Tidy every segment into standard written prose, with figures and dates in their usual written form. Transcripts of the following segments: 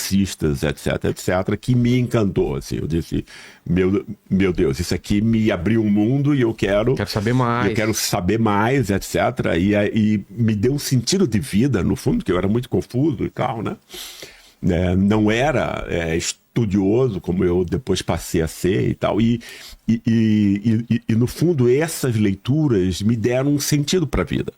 publicistas, etc, etc, que me encantou, assim. Eu disse, meu Deus, isso aqui me abriu um mundo e eu quero saber mais. Eu quero saber mais, etc. E me deu um sentido de vida, no fundo, que eu era muito confuso e tal, né? Não era estudioso como eu depois passei a ser e tal. E no fundo, essas leituras me deram um sentido para a vida.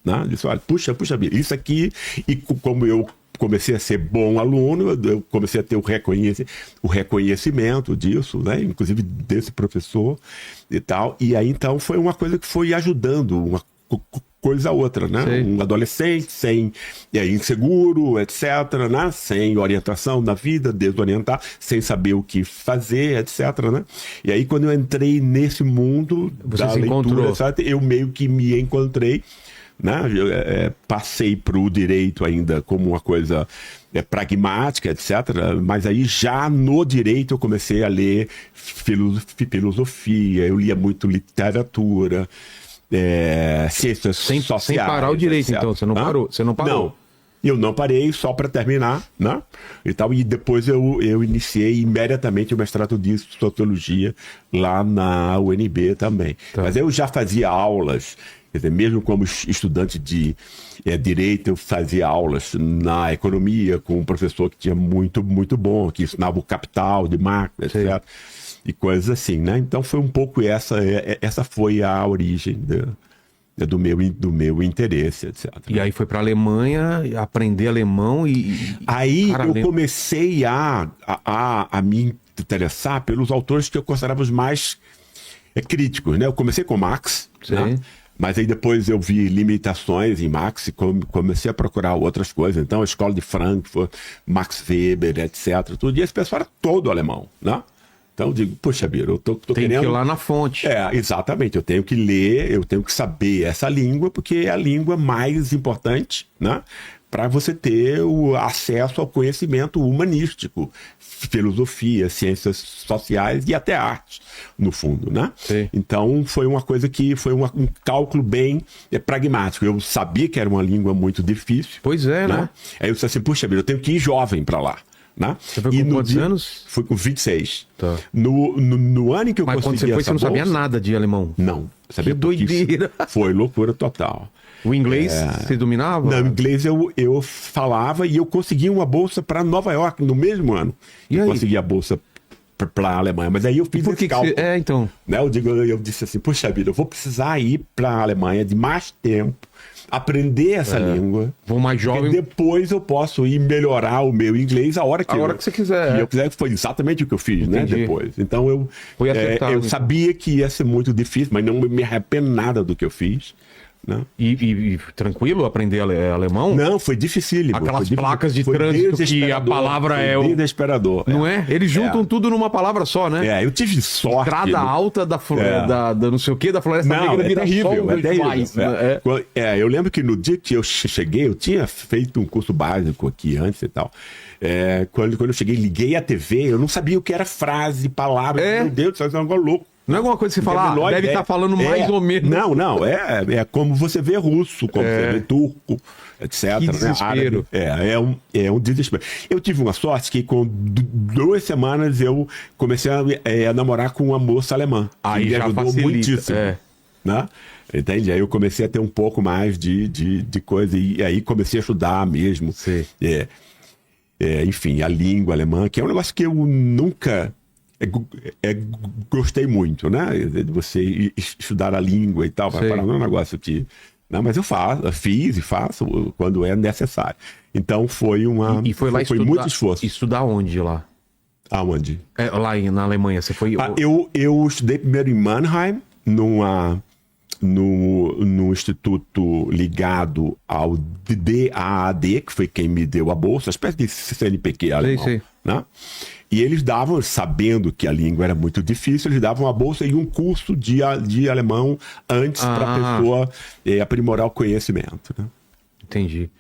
Né? Eu disse, olha, puxa vida, isso aqui, e como eu comecei a ser bom aluno, eu comecei a ter o reconhecimento disso, né? Inclusive desse professor e tal. E aí, então, foi uma coisa que foi ajudando uma coisa a outra, né? Sim. Um adolescente inseguro, etc, né? Sem orientação na vida, desorientar, sem saber o que fazer, etc, né? E aí, quando eu entrei nesse mundo da leitura, etc, eu meio que me encontrei, né? Passei para o direito ainda como uma coisa pragmática, etc. Mas aí já no direito eu comecei a ler filosofia, eu lia muito literatura, ciências sociais. Sem parar o direito, etc. então, você não parou? Você não parou? Não, eu não parei, só para terminar, né? E tal, e depois eu iniciei imediatamente o mestrado de sociologia lá na UNB também. Tá. Mas eu já fazia aulas. Quer dizer, mesmo como estudante de direito, eu fazia aulas na economia com um professor que tinha muito bom, que ensinava o capital de Marx, etc. E coisas assim, né? Então foi um pouco essa foi a origem do meu interesse, etc. E aí foi para a Alemanha, aprender alemão e... Aí eu comecei a me interessar pelos autores que eu considerava os mais críticos, né? Eu comecei com Marx, né? Mas aí depois eu vi limitações em Marx e comecei a procurar outras coisas. Então, a escola de Frankfurt, Max Weber, etc. Tudo. E esse pessoal era todo alemão, né? Então eu digo, poxa, Biro, eu tô querendo... Tem que ir lá na fonte. Exatamente. Eu tenho que ler, eu tenho que saber essa língua, porque é a língua mais importante, né? Para você ter o acesso ao conhecimento humanístico, filosofia, ciências sociais e até arte, no fundo, né? Sim. Então, foi uma coisa que foi um cálculo bem pragmático. Eu sabia que era uma língua muito difícil. Pois é, né? Aí eu disse assim, puxa vida, eu tenho que ir jovem para lá. Né? Você foi com quantos anos? Fui com 26. Tá. No ano em que eu consegui quando você foi, você não sabia bolsa, nada de alemão? Não. Sabia que doideira. Foi loucura total. O inglês você dominava? Não, inglês eu falava e eu consegui uma bolsa para Nova York no mesmo ano. E aí? Consegui a bolsa para a Alemanha. Mas aí eu fiz esse cálculo. Então. Né? Eu disse assim, puxa vida, eu vou precisar ir para a Alemanha de mais tempo, aprender essa língua. Vou mais jovem. Depois eu posso ir melhorar o meu inglês a hora que você quiser. Que eu quiser, que foi exatamente o que eu fiz, né? Depois. Então eu sabia que ia ser muito difícil, mas não me arrependo nada do que eu fiz. Né? E tranquilo aprender alemão? Não, foi dificílimo. Aquelas placas de trânsito que a palavra é o... desesperador. Não é? Eles juntam tudo numa palavra só, né? Eu tive sorte. Entrada alta da não sei o que, da Floresta Negra vira terrível, só demais. Eu lembro que no dia que eu cheguei, eu tinha feito um curso básico aqui antes e tal. Quando eu cheguei, liguei a TV, eu não sabia o que era frase, palavra. Meu Deus, isso é um negócio louco. Não é alguma coisa que você fala, deve estar falando mais ou menos. Não, é como você vê russo, como você vê turco, etc. Que desespero. Né? É um desespero. Eu tive uma sorte que com 2 semanas eu comecei a namorar com uma moça alemã. Aí me já ajudou facilita. Muitíssimo. Né? Entende? Aí eu comecei a ter um pouco mais de coisa, e aí comecei a estudar mesmo. Enfim, a língua alemã, que é um negócio que eu nunca... gostei muito, né? De você estudar a língua e tal, para não é um negócio que... Não, mas eu fiz e faço quando é necessário. Então foi uma... E foi lá foi muito esforço. Estudar onde lá? Aonde? Lá na Alemanha, você foi... Eu estudei primeiro em Mannheim, no instituto ligado ao DAAD, que foi quem me deu a bolsa, uma espécie de CNPq alemão. Né? E eles davam, sabendo que a língua era muito difícil, eles davam a bolsa e um curso de alemão antes para a pessoa aprimorar o conhecimento. Né? Entendi.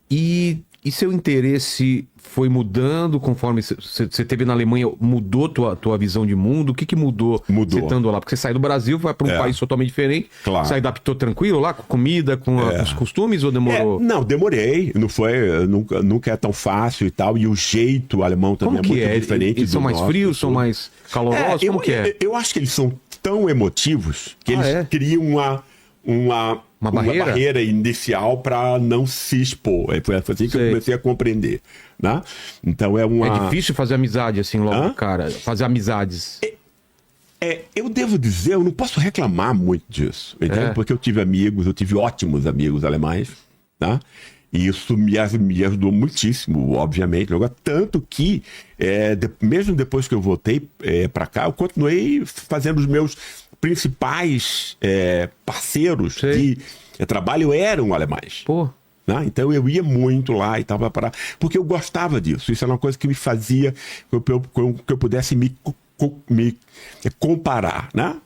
E E seu interesse foi mudando conforme você teve na Alemanha? Mudou tua visão de mundo? O que mudou? Mudou. Você estando lá? Porque você saiu do Brasil, vai para um país totalmente diferente. Claro. Você adaptou tranquilo lá, com comida, com os costumes, ou demorou? Não, demorei. Não foi, nunca é tão fácil e tal. E o jeito alemão também Como que é muito diferente. Eles são mais nosso, frios, são mais calorosos? Como que é? Eu acho que eles são tão emotivos que eles criam uma barreira inicial para não se expor. Foi assim que eu comecei a compreender. Né? Então É difícil fazer amizade assim logo, cara. Fazer amizades. Eu devo dizer, eu não posso reclamar muito disso. Entende? Porque eu tive ótimos amigos alemães. Tá? E isso me ajudou muitíssimo, obviamente. Tanto que, mesmo depois que eu voltei para cá, eu continuei fazendo os meus principais parceiros de trabalho eram alemães. Pô. Né? Então eu ia muito lá e tava para porque eu gostava disso. Isso era uma coisa que me fazia que eu pudesse me comparar, né?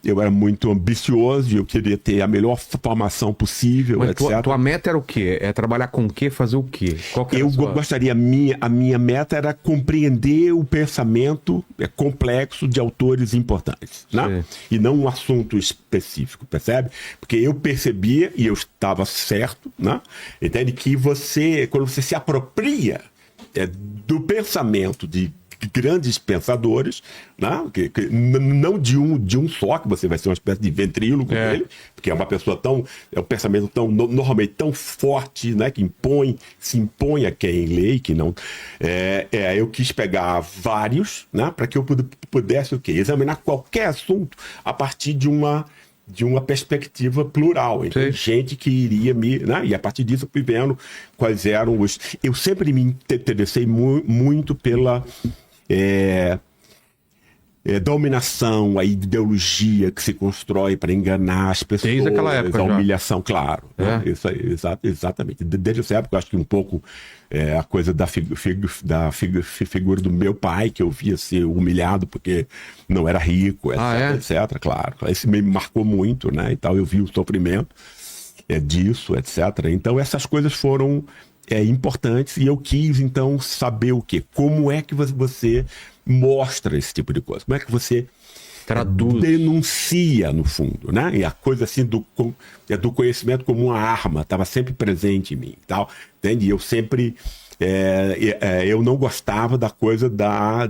Eu era muito ambicioso, eu queria ter a melhor formação possível, Mas etc. Tua meta era o quê? É trabalhar com o quê? Fazer o quê? Qual que era Eu gostaria, a minha meta era compreender o pensamento complexo de autores importantes, né? E não um assunto específico, percebe? Porque eu percebia, e eu estava certo, né? Entende? Que quando você se apropria do pensamento de grandes pensadores, né? Não de um só, que você vai ser uma espécie de ventríloco com ele, porque é uma pessoa um pensamento normalmente tão forte, né? Que se impõe a quem lê, que não... eu quis pegar vários, né? Para que eu pudesse o quê? Examinar qualquer assunto a partir de uma perspectiva plural, então, gente que iria né? E a partir disso eu fui vendo quais eram os... Eu sempre me interessei muito pela dominação, a ideologia que se constrói para enganar as pessoas, desde aquela época, a humilhação, claro. Né? Isso aí, exatamente. Desde essa época, eu acho que um pouco a coisa da figura do meu pai, que eu via ser humilhado porque não era rico, etc. Claro. Isso me marcou muito, né? E tal, eu vi o sofrimento disso, etc. Então, essas coisas foram importantes e eu quis, então, saber o quê? Como é que você mostra esse tipo de coisa? Como é que você traduz, denuncia, no fundo, né? E a coisa assim do conhecimento como uma arma estava sempre presente em mim, tal, entende? E eu sempre eu não gostava da coisa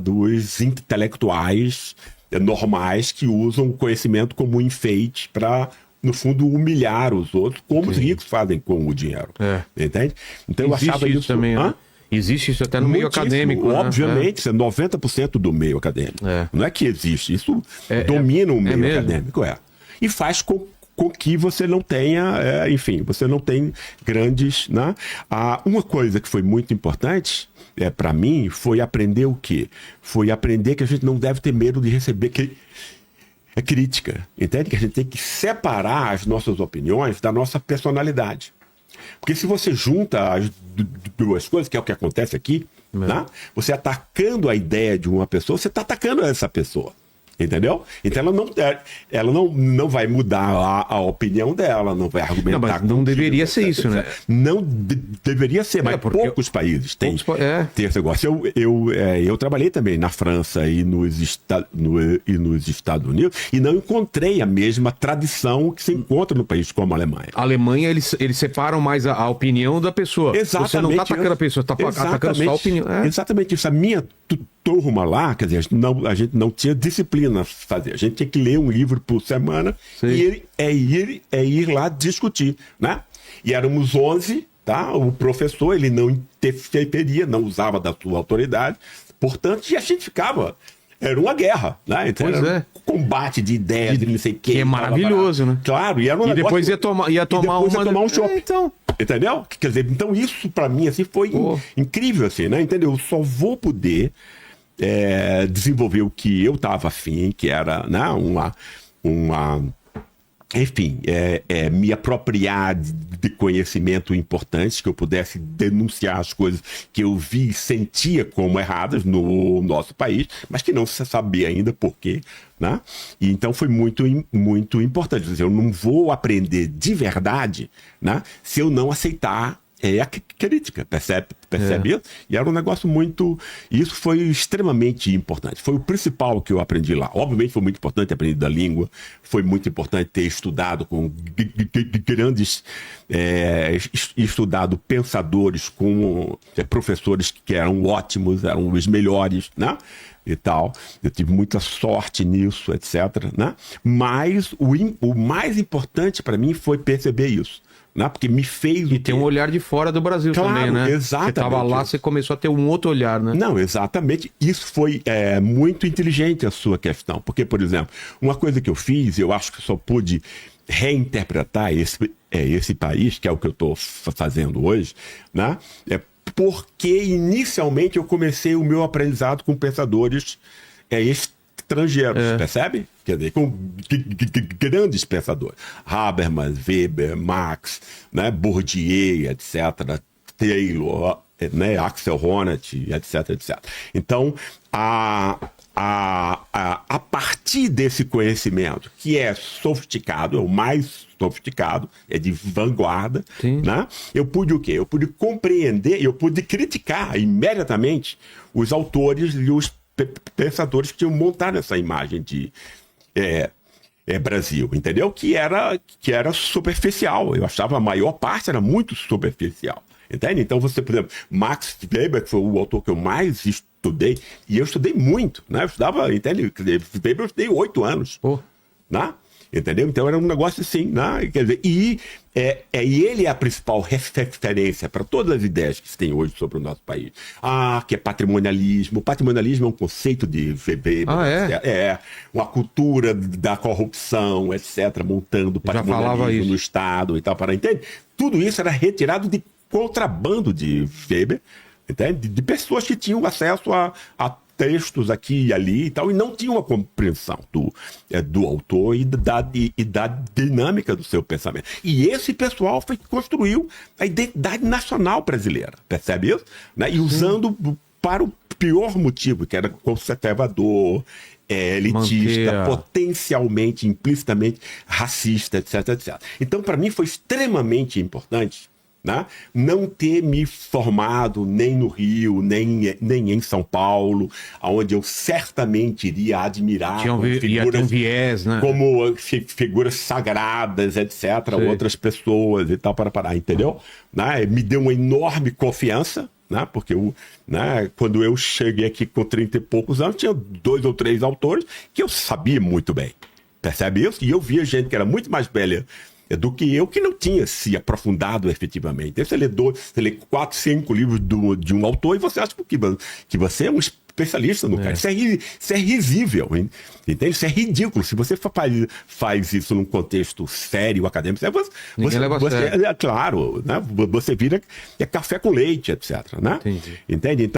dos intelectuais normais que usam o conhecimento como enfeite para, no fundo, humilhar os outros, como os ricos fazem com o dinheiro. Entende? Então eu achava isso também, né? Existe isso até no meio acadêmico. Obviamente, isso é 90% do meio acadêmico. Não é que existe, isso domina o meio acadêmico. E faz com que você não tenha, enfim, você não tem grandes... Né? Uma coisa que foi muito importante para mim foi aprender o quê? Foi aprender que a gente não deve ter medo de receber crítica. Entende? Que a gente tem que separar as nossas opiniões da nossa personalidade. Porque se você junta as duas coisas, que é o que acontece aqui, né? Você atacando a ideia de uma pessoa, você está atacando essa pessoa. Entendeu? Então ela não vai mudar a opinião dela, não vai argumentar. Mas não deveria ser isso, né? Não deveria ser, mas poucos países têm esse negócio. Eu trabalhei também na França e nos Estados Unidos e não encontrei a mesma tradição que se encontra no país como a Alemanha. A Alemanha, eles separam mais a opinião da pessoa. Exatamente. Você não está atacando a pessoa, está atacando só a opinião. Exatamente isso. A minha turma lá, quer dizer, a gente não tinha disciplina a fazer. A gente tinha que ler um livro por semana e ir lá discutir, né? E éramos 11, tá? O professor, ele não interferia, não usava da sua autoridade, portanto, e a gente ficava... Era uma guerra, né? Então, era um combate de ideias, de não sei o quê. Que é maravilhoso, né? Claro, e era um negócio... Depois ia tomar um chopp. Então... Entendeu? Quer dizer, então isso pra mim assim, foi incrível, assim, né? Entendeu? Eu só vou poder desenvolver o que eu estava afim, que era, né, enfim, me apropriar de conhecimento importante, que eu pudesse denunciar as coisas que eu vi e sentia como erradas no nosso país, mas que não se sabia ainda por quê, né? E então foi muito, muito importante. Quer dizer, eu não vou aprender de verdade, né, se eu não aceitar é a crítica, percebe? E era um negócio muito... Isso foi extremamente importante. Foi o principal que eu aprendi lá. Obviamente foi muito importante aprender da língua, foi muito importante ter estudado com grandes... estudado pensadores, com professores que eram ótimos, eram os melhores, né? E tal. Eu tive muita sorte nisso, etc. Né? Mas o mais importante para mim foi perceber isso. Né? Porque me fez... E ter um olhar de fora do Brasil também, né? Exatamente. Você estava lá, você começou a ter um outro olhar, né? Não, exatamente. Isso foi muito inteligente a sua questão. Porque, por exemplo, uma coisa que eu fiz, eu acho que só pude reinterpretar esse país, que é o que eu estou fazendo hoje, né? Porque inicialmente eu comecei o meu aprendizado com pensadores estrangeiros, percebe? Quer dizer, com grandes pensadores. Habermas, Weber, Marx, né? Bourdieu, etc., Taylor, né? Axel Honneth, etc., etc. Então, a partir desse conhecimento, que é sofisticado, é o mais sofisticado, é de vanguarda, né? Eu pude o quê? Eu pude compreender, eu pude criticar imediatamente os autores e os pensadores que tinham montado essa imagem de Brasil, entendeu? Que era superficial. Eu achava a maior parte era muito superficial. Entende? Então você, por exemplo, Max Weber, que foi o autor que eu mais estudei, e eu estudei muito, né? Eu estudava, entende? Weber eu estudei 8 anos, né? Entendeu? Então era um negócio assim, né? Quer dizer, e ele é a principal referência para todas as ideias que se tem hoje sobre o nosso país. Que é patrimonialismo. O patrimonialismo é um conceito de Weber. Uma cultura da corrupção, etc., montando patrimonialismo no Estado e tal, entende? Tudo isso era retirado de contrabando de Weber, entende? De pessoas que tinham acesso a textos aqui e ali e tal, e não tinham uma compreensão do autor e da dinâmica do seu pensamento. E esse pessoal foi que construiu a identidade nacional brasileira, percebe isso? Né? E usando para o pior motivo, que era conservador, elitista, potencialmente, implicitamente racista, etc, etc. Então, para mim, foi extremamente importante, né? Não ter me formado nem no Rio, nem em São Paulo, onde eu certamente iria admirar figuras, um viés, né? como figuras sagradas, etc., outras pessoas e tal, entendeu? Né? Me deu uma enorme confiança, né? Porque quando eu cheguei aqui com 30 e poucos anos, tinha 2 ou 3 autores que eu sabia muito bem, percebe isso? E eu via gente que era muito mais velha do que eu, que não tinha se aprofundado efetivamente. Você lê 4, 5 livros de um autor e você acha que você é um especialista no cara. Isso é risível, entende? Isso é ridículo. Se você faz isso num contexto sério, acadêmico, claro, né? Você vira café com leite, etc. Né? Entende? Então,